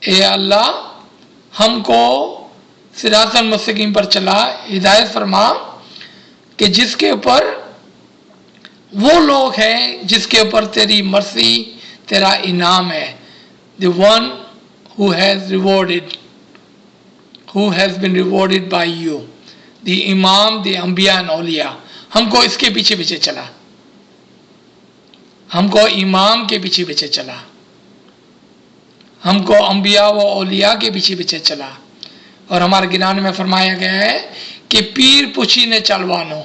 ए अल्लाह हमको सिरातल मुस्तकीम पर चला, हिदायत फरमा कि जिसके ऊपर वो लोग हैं जिसके ऊपर तेरी मर्सी, तेरा इनाम है. The one who has been rewarded by you. The Imam, the Anbiya and Awliya. हमको इसके पीछे पीछे चला, हमको इमाम के पीछे पीछे चला, हमको अंबिया व औलिया के पीछे पीछे चला. और हमारे गिनान में फरमाया गया है कि पीर पुछी ने चलवानो,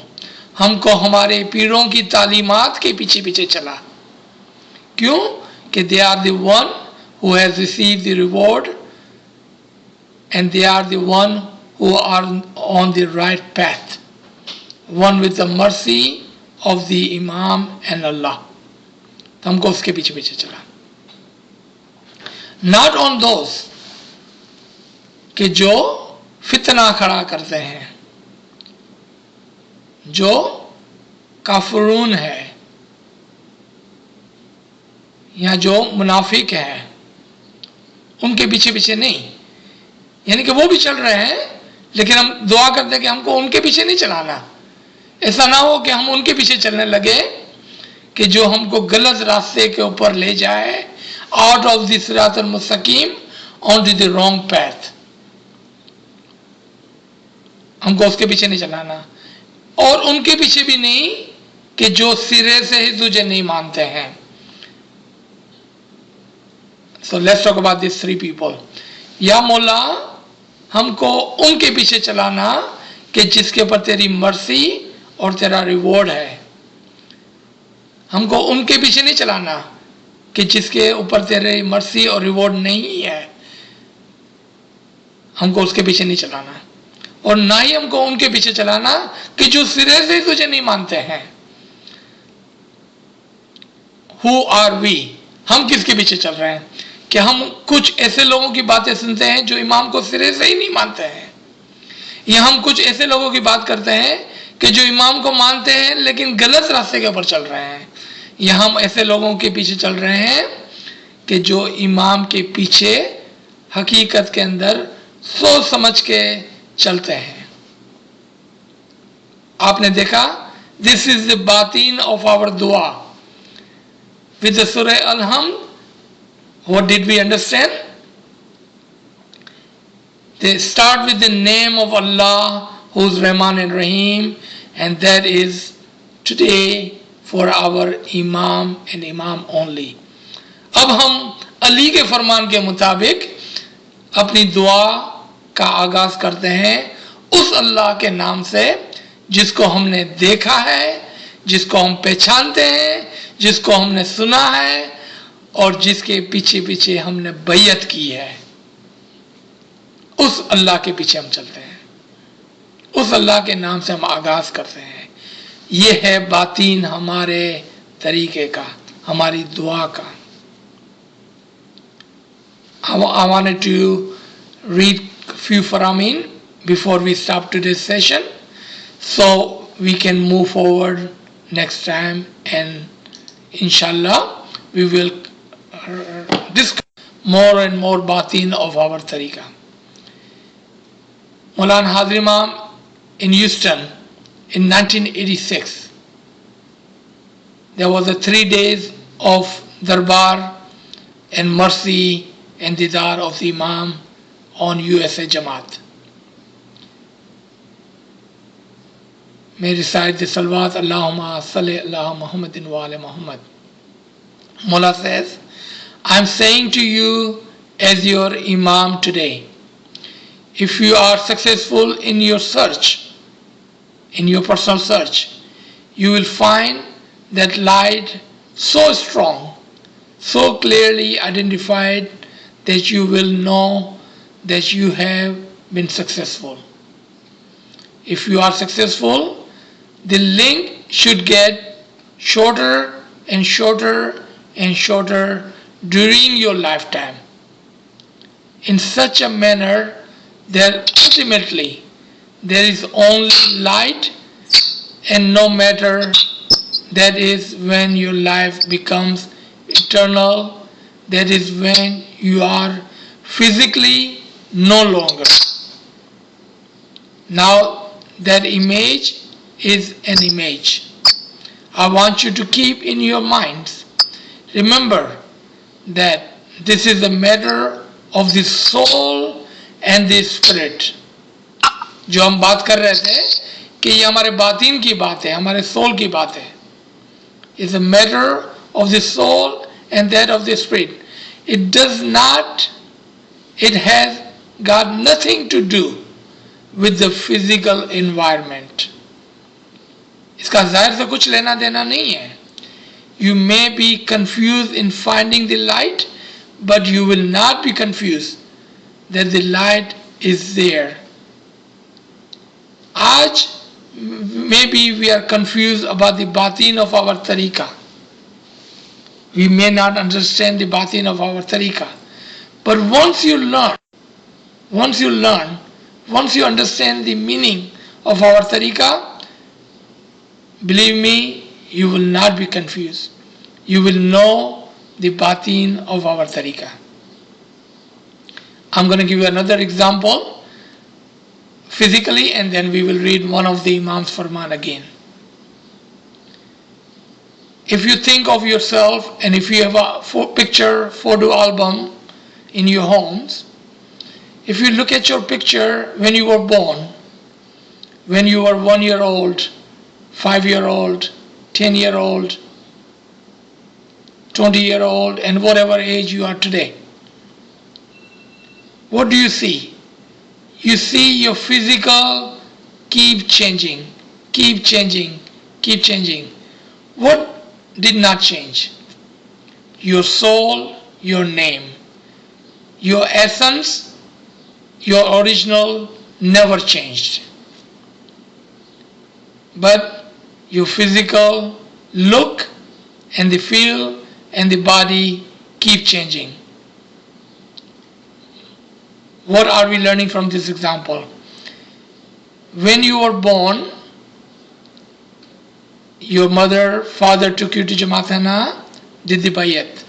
हमको हमारे पीरों की तालीमात के पीछे पीछे चला. क्यों? कि they are the one who has received the reward and they are the one who are on the right path, one with the mercy of the Imam and Allah. तो हमको उसके पीछे पीछे चला. Not on those कि जो फितना खड़ा करते हैं, जो काफिरून है या जो मुनाफिक है, उनके पीछे पीछे नहीं. यानी कि वो भी चल रहे हैं लेकिन हम दुआ करते हैं कि हमको उनके पीछे नहीं चलाना. ऐसा ना हो कि हम उनके पीछे चलने लगे कि जो हमको गलत रास्ते के ऊपर ले जाए, आउट ऑफ द सिरातल मुस्तकीम on to the wrong path. हमको उसके पीछे नहीं चलाना. और उनके पीछे भी नहीं कि जो सिरे से ही तुझे नहीं मानते हैं. So let's talk about these three people. या मौला हमको उनके पीछे चलाना कि जिसके ऊपर तेरी मर्सी और तेरा रिवॉर्ड है. हमको उनके पीछे नहीं चलाना कि जिसके ऊपर तेरी मर्सी और रिवॉर्ड नहीं है, हमको उसके पीछे नहीं चलाना. और ना ही हमको उनके पीछे चलाना कि जो सिरे से तुझे नहीं मानते हैं. Who are we? हम किसके पीछे चल रहे हैं? कि हम कुछ ऐसे लोगों की बातें सुनते हैं जो इमाम को सिरे से ही नहीं मानते हैं, या हम कुछ ऐसे लोगों की बात करते हैं कि जो इमाम को मानते हैं लेकिन गलत रास्ते के ऊपर चल रहे हैं, या हम ऐसे लोगों के पीछे चल रहे हैं कि जो इमाम के पीछे हकीकत के अंदर सोच समझ के चलते हैं. आपने देखा, दिस इज द बातीन ऑफ आवर दुआ विद द सूरह अल-हम्द. What did we understand? They start with the name of Allah, who is Rahman and Rahim, and that is today for our Imam and Imam only. अब हम अली के फरमान के मुताबिक अपनी दुआ का आगाज करते हैं उस अल्लाह के नाम से जिसको हमने देखा है, जिसको हम पहचानते हैं, जिसको हमने सुना है और जिसके पीछे पीछे हमने बैयत की है. उस अल्लाह के पीछे हम चलते हैं, उस अल्लाह के नाम से हम आगाज करते हैं. ये है बातीन हमारे तरीके का, हमारी दुआ का. I wanted to read a few faramin before we stop today's session, so we can move forward next time, and inshallah we will discuss more and more batin of our tariqah. Maulana Hazir Imam in Houston in 1986, there was a 3 days of darbar and mercy and didar of the Imam on USA Jamaat. May recite the salawat Allahumma salli ala Muhammadin wa ala Muhammad. Mullah says, I am saying to you as your Imam today, if you are successful in your search, in your personal search, you will find that light so strong, so clearly identified that you will know that you have been successful. If you are successful, the link should get shorter and shorter and shorter during your lifetime, in such a manner that ultimately there is only light, and no matter, that is when your life becomes eternal, that is when you are physically no longer. Now that image is an image. I want you to keep in your minds. Remember that this is a matter of the soul and the spirit. जो हम बात कर रहे थे कि ये हमारे बातीन की बात है, हमारे सोल की बात है. It's a matter of the soul and that of the spirit. It has got nothing to do with the physical environment. इसका ज़ाहिर से कुछ लेना देना नहीं है. You may be confused in finding the light, but you will not be confused that the light is there. आज maybe we are confused about the batin of our tariqah. We may not understand the batin of our tariqah. But once you understand the meaning of our tariqah, believe me, you will not be confused. You will know the batin of our tariqah. I'm going to give you another example physically, and then we will read one of the Imam's Farman again. If you think of yourself, and if you have a photo album in your homes, if you look at your picture when you were born, when you were 1 year old, 5 year old, 10 year old, 20 year old, and whatever age you are today, what do you see? You see your physical keep changing. What did not change? Your soul, your name, your essence, your original never changed. But your physical look and the feel and the body keep changing. What are we learning from this example? When you were born, your mother, father took you to Jamaat-e-Hana, did the bayat.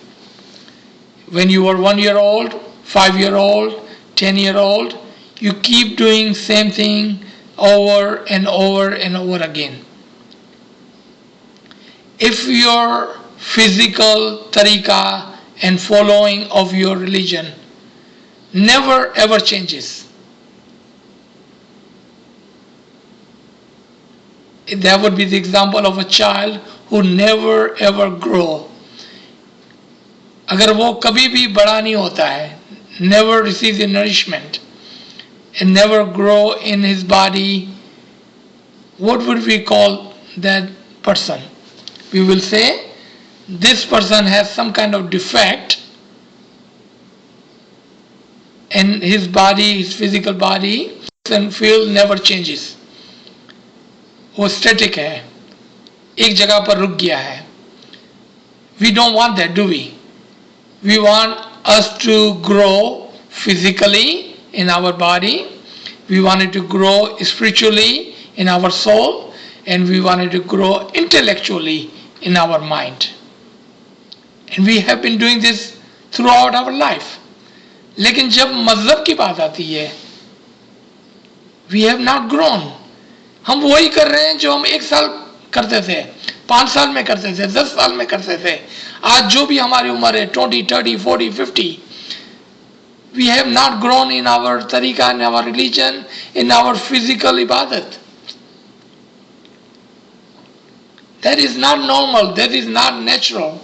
When you were 1 year old, 5 year old, 10 year old, you keep doing same thing over and over and over again. If your physical tariqah and following of your religion never ever changes, that would be the example of a child who never ever grow. अगर वो कभी भी बड़ा नहीं होता है, never receives the nourishment and never grow in his body, what would we call that person? We will say this person has some kind of defect and his body, his physical body and feel never changes. वो static है, एक जगह पर रुक गया है. We don't want that, do we? We want us to grow physically in our body. We want it to grow spiritually in our soul, and we want it to grow intellectually in our mind. And we have been doing this throughout our life. लेकिन जब मज़हब की बात आती है, we have not grown. हम वही कर रहे हैं जो हम 1 साल करते थे, 5 साल में करते थे, 10 साल में करते थे. आज जो भी हमारी उम्र है 20, 30, 40, 50, we have not grown in our tariqah, in our religion, in our physical ibadat. That is not normal, that is not natural.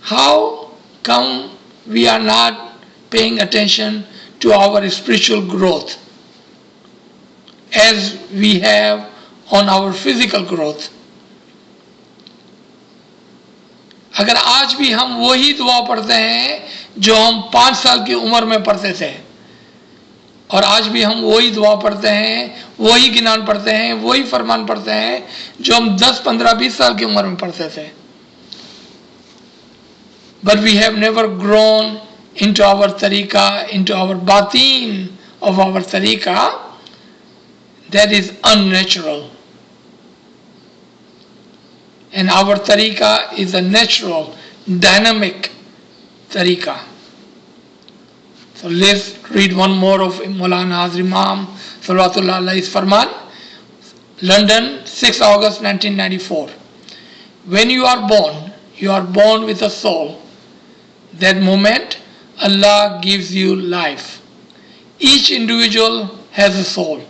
How come we are not paying attention to our spiritual growth as we have on our physical growth? अगर आज भी हम वही दुआ पढ़ते हैं जो हम 5 साल की उम्र में पढ़ते थे, और आज भी हम वही दुआ पढ़ते हैं, वही गिनान पढ़ते हैं, वही फरमान पढ़ते हैं जो हम 10, 15, 20 साल की उम्र में पढ़ते थे, but we have never grown into our tariqah, into our batin of our tariqah, that is unnatural. And our tariqah is a natural, dynamic tariqah. So let's read one more of Maulana Hazrat Imam Salawatullah Alayhi's Farman. London, 6 August 1994. When you are born with a soul. That moment, Allah gives you life. Each individual has a soul.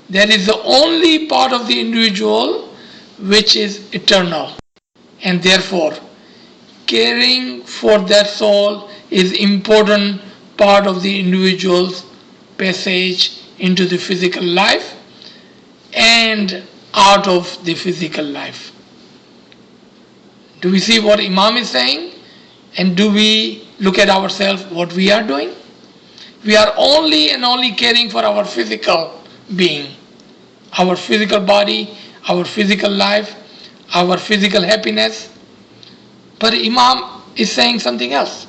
That is the only part of the individual which is eternal. And therefore, caring for that soul is important part of the individual's passage into the physical life and out of the physical life. Do we see what Imam is saying? And do we look at ourselves what we are doing? We are only and only caring for our physical being, our physical body, our physical life, our physical happiness. But Imam is saying something else.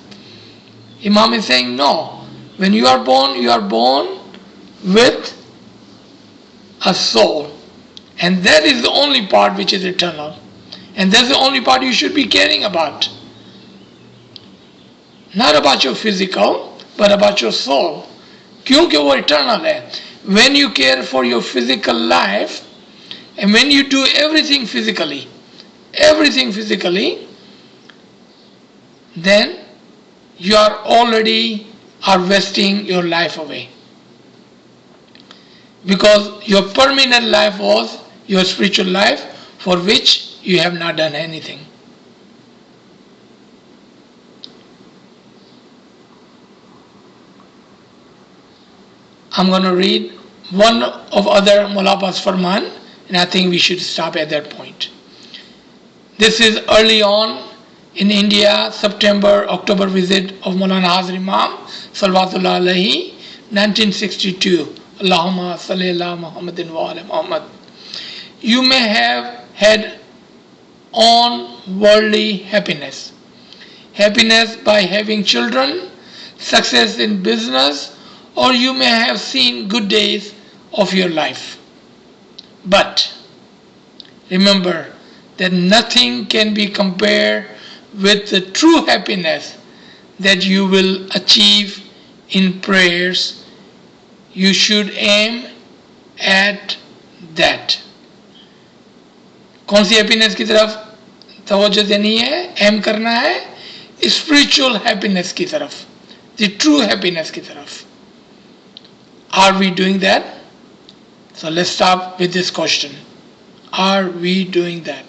Imam is saying, no, when you are born with a soul. And that is the only part which is eternal. And that's the only part you should be caring about. Not about your physical, but about your soul. Kyunki wo eternal hai. When you care for your physical life, and when you do everything physically, then you are already wasting your life away. Because your permanent life was your spiritual life, for which you have not done anything. I'm going to read one of other Mulabas Farman, and I think we should stop at that point. This is early on in India, September-October visit of Maulana Hazrat Imam Salawatullah Alayhi, 1962. Allahumma salli ala Muhammadin wa ala Muhammad. You may have had on worldly happiness by having children, success in business, or you may have seen good days of your life. But remember that nothing can be compared with the true happiness that you will achieve in prayers. You should aim at that. कौन सी happiness की तरफ तवज्जो देनी है, M करना है? Spiritual happiness की तरफ, द ट्रू हैप्पीनेस की तरफ. Are we doing that? So let's start with this question. Are we doing that?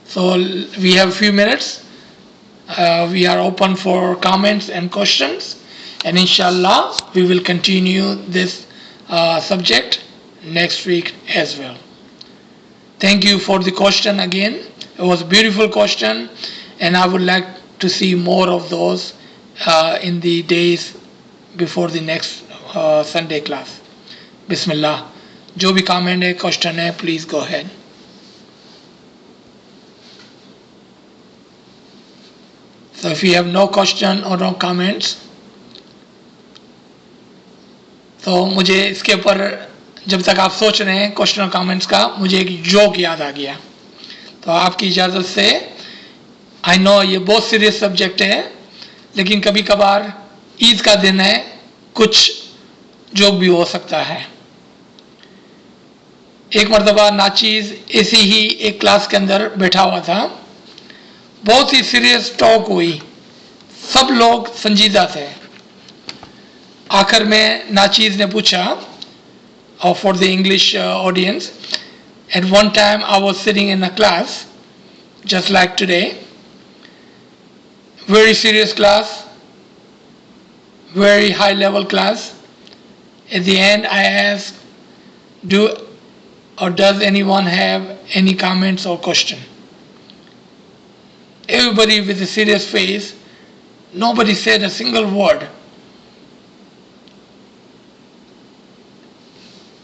So we have a few minutes. We are open for comments and questions. And inshallah, we will continue this subject next week as well. Thank you for the question again. It was a beautiful question, and I would like to see more of those in the days before the next Sunday class. Bismillah. जो भी comment है, question है, please go ahead. So if you have no question or no comments, तो मुझे इसके ऊपर जब तक आप सोच रहे हैं क्वेश्चन और कमेंट्स का, मुझे एक जोक याद आ गया. तो आपकी इजाज़त से, आई नो ये बहुत सीरियस सब्जेक्ट है, लेकिन कभी कभार ईद का दिन है, कुछ जोक भी हो सकता है. एक मर्तबा नाचीज़ ऐसी ही एक क्लास के अंदर बैठा हुआ था. बहुत ही सीरियस टॉक हुई, सब लोग संजीदा थे. आखिर में नाचीज़ ने पूछा, for the English audience, at one time I was sitting in a class just like today, very serious class, very high level class. At the end I asked, does anyone have any comments or question? Everybody with a serious face, nobody said a single word.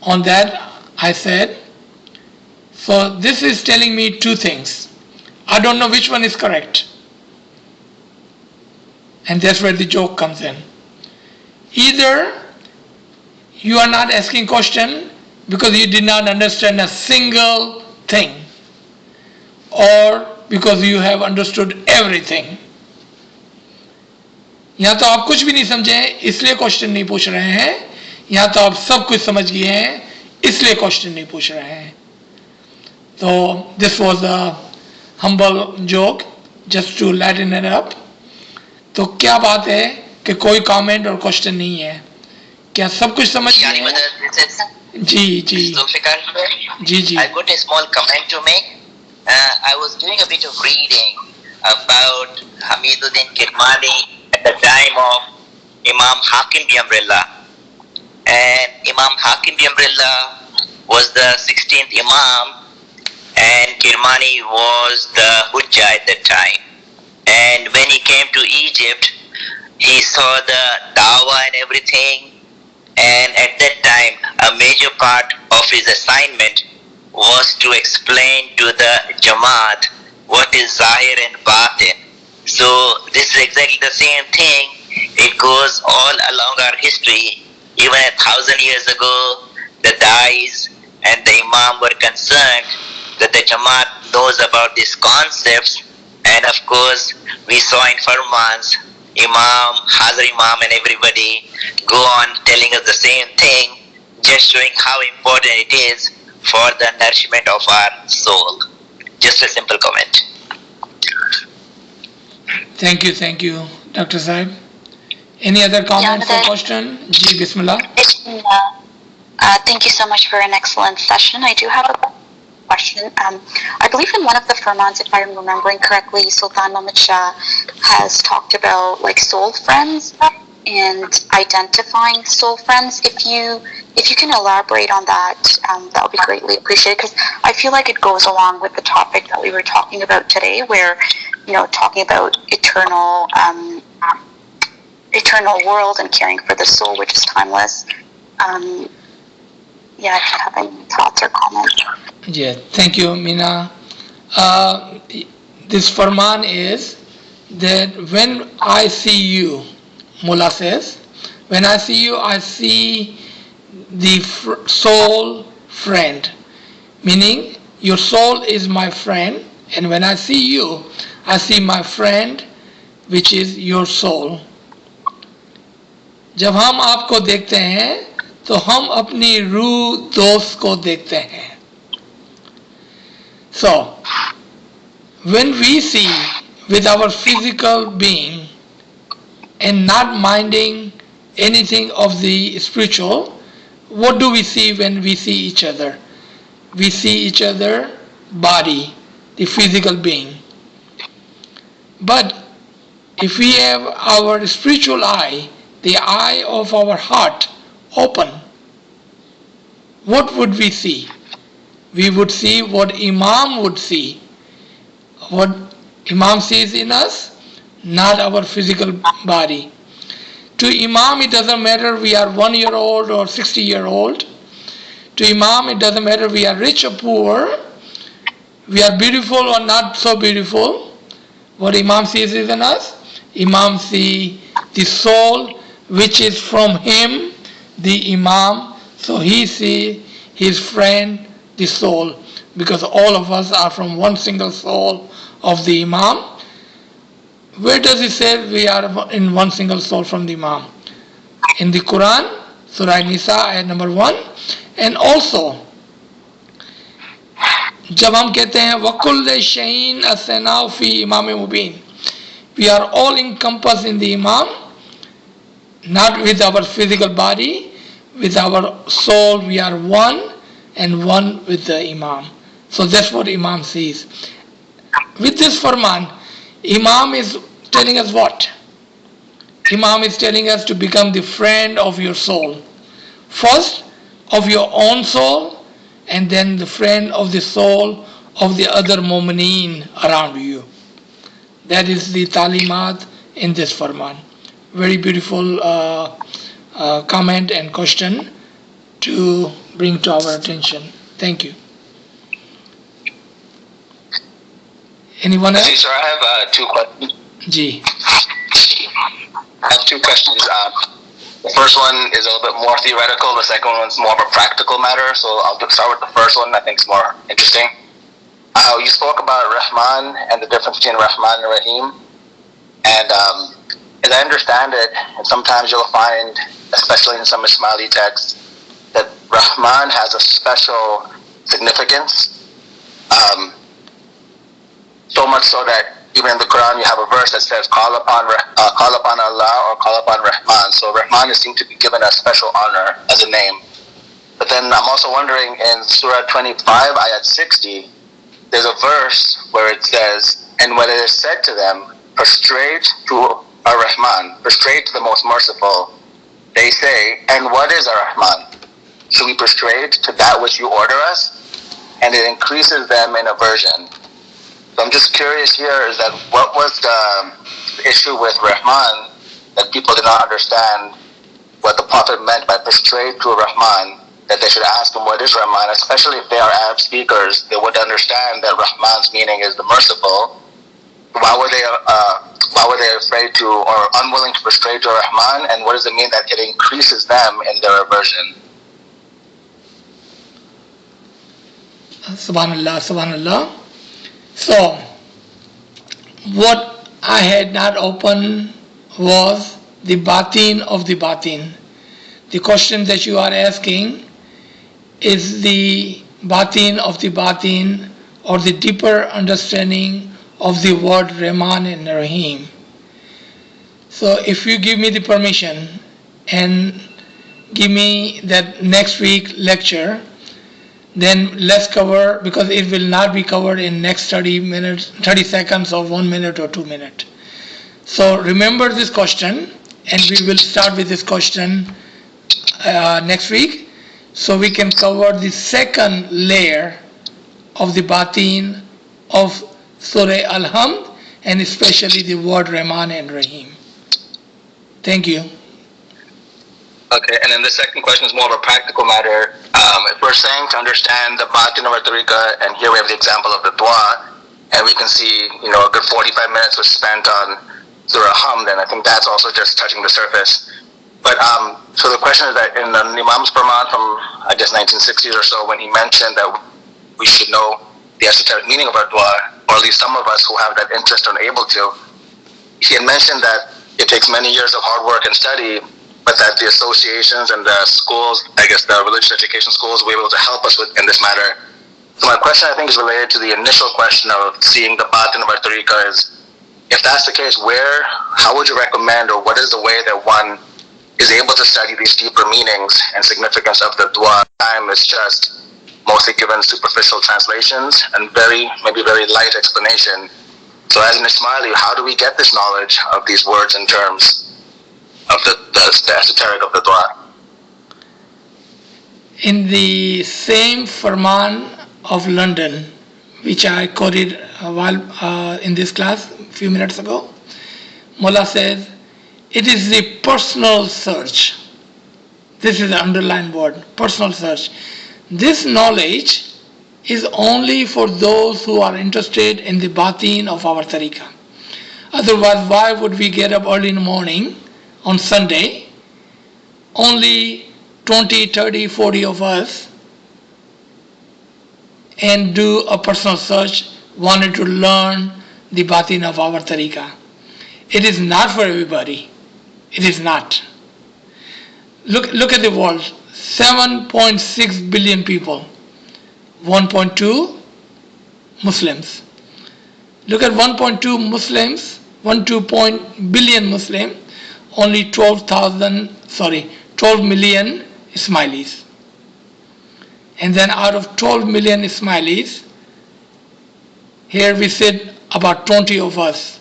On that, I said, so this is telling me two things. I don't know which one is correct. And that's where the joke comes in. Either you are not asking question because you did not understand a single thing, or because you have understood everything? या तो आप कुछ भी नहीं समझे इसलिए question नहीं पूछ रहे हैं, या तो आप सब कुछ समझ गए हैं इसलिए क्वेश्चन नहीं पूछ रहे हैं. तो this was a humble joke just to lighten it up. तो क्या बात है कि कोई कमेंट और क्वेश्चन नहीं है? क्या सब कुछ समझ गए हैं? जी जी जी जी. I got a small comment to make. I was doing a bit of reading about Hamiduddin Kirmani at the time of Imam Hakim bi Amrillah, and Imam Hakim bi Amrillah was the 16th Imam, and Kirmani was the Hujjah at that time. And when he came to Egypt, he saw the dawah and everything, and at that time a major part of his assignment was to explain to the Jamaat what is Zahir and Batin. So this is exactly the same thing. It goes all along our history. Even 1,000 years ago, the Dais and the Imam were concerned that the Jamaat knows about these concepts, and of course we saw in Farmans, Imam, Hazar Imam and everybody go on telling us the same thing, just showing how important it is for the nourishment of our soul. Just a simple comment. Thank you, Dr. Saib. Any other comments or question? Ji, Bismillah. Thank you so much for an excellent session. I do have a question. I believe in one of the Firmans, if I'm remembering correctly, Sultan Muhammad Shah has talked about like soul friends and identifying soul friends. If you can elaborate on that, that would be greatly appreciated, because I feel like it goes along with the topic that we were talking about today, where, you know, talking about eternal world and caring for the soul, which is timeless. Yeah, if you have any thoughts or comments. Yeah, thank you, Mina. This Farman is that when I see you, Mullah says, when I see you, I see the soul friend, meaning your soul is my friend, and when I see you, I see my friend, which is your soul. जब हम आपको देखते हैं तो हम अपनी रूह दोस्त को देखते हैं. So, when we see with our physical being and not minding anything of the spiritual, what do we see when we see each other? We see each other body, the physical being. But if we have our spiritual eye, the eye of our heart open, what would we see? We would see what Imam would see. What Imam sees in us, not our physical body. To Imam, it doesn't matter we are 1 year old or 60-year-old. To Imam, it doesn't matter we are rich or poor, we are beautiful or not so beautiful. What Imam sees is in us. Imam sees the soul which is from him, the Imam. So he sees his friend, the soul, because all of us are from one single soul of the Imam. Where does he say we are in one single soul from the Imam? In the Quran, Surah Nisa, ayat number 1. And also, जब हम कहते हैं वकुल्ल शहीन असनाउ फी इमाम मुबीन, we are all encompassed in the Imam, not with our physical body, with our soul we are one, and one with the Imam. So that's what Imam sees. With this Farman, Imam is telling us what? Imam is telling us to become the friend of your soul. First, of your own soul, and then the friend of the soul of the other mu'mineen around you. That is the talimat in this Farman. Very beautiful comment and question to bring to our attention. Thank you. Anyone else? Sir, I have 2 questions. Ji. I have 2 questions. The first one is a little bit more theoretical. The second one's more of a practical matter. So I'll start with the first one. I think it's more interesting. You spoke about Rahman and the difference between Rahman and Rahim. And as I understand it, and sometimes you'll find, especially in some Ismaili texts, that Rahman has a special significance. So much so that even in the Quran you have a verse that says, call upon Allah or call upon Rahman. So Rahman is seen to be given a special honor as a name. But then I'm also wondering in Surah 25, Ayat 60, there's a verse where it says, and when it is said to them, prostrate to Ar-Rahman, prostrate to the most merciful, they say, and what is Ar-Rahman? Should we prostrate to that which you order us? And it increases them in aversion. So I'm just curious here, is that what was the issue with Rahman that people did not understand what the Prophet meant by prostrate to Rahman, that they should ask him what is Rahman, especially if they are Arab speakers, they would understand that Rahman's meaning is the merciful. Why were they afraid to or unwilling to prostrate to Rahman, and what does it mean that it increases them in their aversion? Subhanallah, Subhanallah. So, what I had not opened was the batin of the batin. The question that you are asking is the batin of the batin, or the deeper understanding of the word Rahman and Rahim. So if you give me the permission and give me that next week lecture, then let's cover, because it will not be covered in next 30 seconds or 1 minute or 2 minutes. So remember this question, and we will start with this question next week, so we can cover the second layer of the batin of Surah Al-Hamd, and especially the word Rahman and Rahim. Thank you. Okay, and then the second question is more of a practical matter. If we're saying to understand the batin of our tariqah, and here we have the example of the dua, and we can see, a good 45 minutes was spent on Surah Hamd, and I think that's also just touching the surface. But so the question is that in the Imam's Farman from, I guess, 1960s or so, when he mentioned that we should know the esoteric meaning of our dua, or at least some of us who have that interest are able to, he had mentioned that it takes many years of hard work and study, but that the associations and the schools, I guess the religious education schools, will be able to help us in this matter. So my question, I think, is related to the initial question of seeing the batin of our tariqah is, if that's the case, how would you recommend, or what is the way that one is able to study these deeper meanings and significance of the dua? Time is just mostly given superficial translations and maybe very light explanation. So as an Ismaili, how do we get this knowledge of these words and terms of the esoteric of the dua? In the same Farman of London, which I quoted in this class a few minutes ago, Mullah says, it is the personal search. This is the underlined word, personal search. This knowledge is only for those who are interested in the batin of our tariqah. Otherwise, why would we get up early in the morning on Sunday, only 20, 30, 40 of us, and do a personal search, wanted to learn the batin of our tariqah? It is not for everybody. It is not. Look at the world. 7.6 billion people. 1.2 Muslims. Look at 1.2 Muslims, 1.2 billion Muslim, only 12 million Ismailis. And then out of 12 million Ismailis, here we sit about 20 of us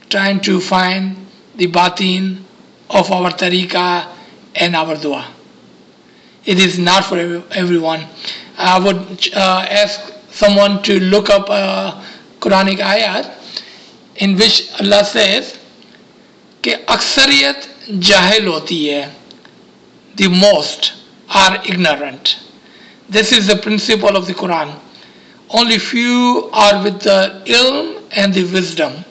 trying to find the batin of our tariqah and our dua. It is not for everyone. I would ask someone to look up a Quranic ayat in which Allah says कि अक्सरियत जाहिल होती है, the most are ignorant. This is the principle of the Quran. Only few are with the ilm and the wisdom,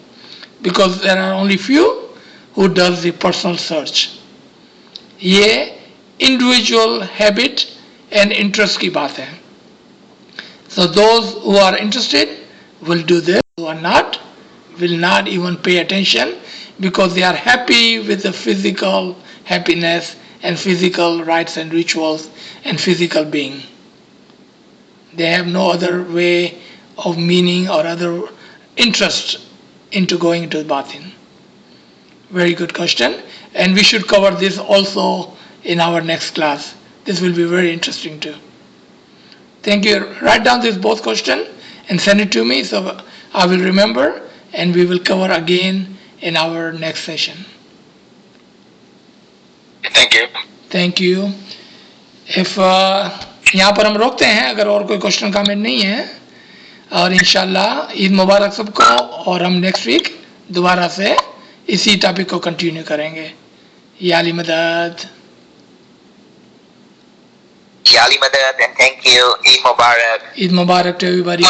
because there are only few who does the personal search. ये individual habit and interest की बात है. So those who are interested will do this, who are not will not even pay attention because they are happy with the physical happiness and physical rites and rituals and physical being. They have no other way of meaning or other interest into going into batin. Very good question. And we should cover this also in our next class. This will be very interesting too. Thank you. Write down this both question and send it to me so I will remember and we will cover again in our next session. Thank you. Thank you. If यहाँ पर हम रोकते हैं अगर और कोई question comment नहीं है और इंशाल्लाह ईद मुबारक सबको और हम नेक्स्ट वीक दोबारा से इसी टॉपिक को कंटिन्यू करेंगे या अली मदद Ya Ali Madad, and thank you. Eid Mubarak. Eid Mubarak to everybody.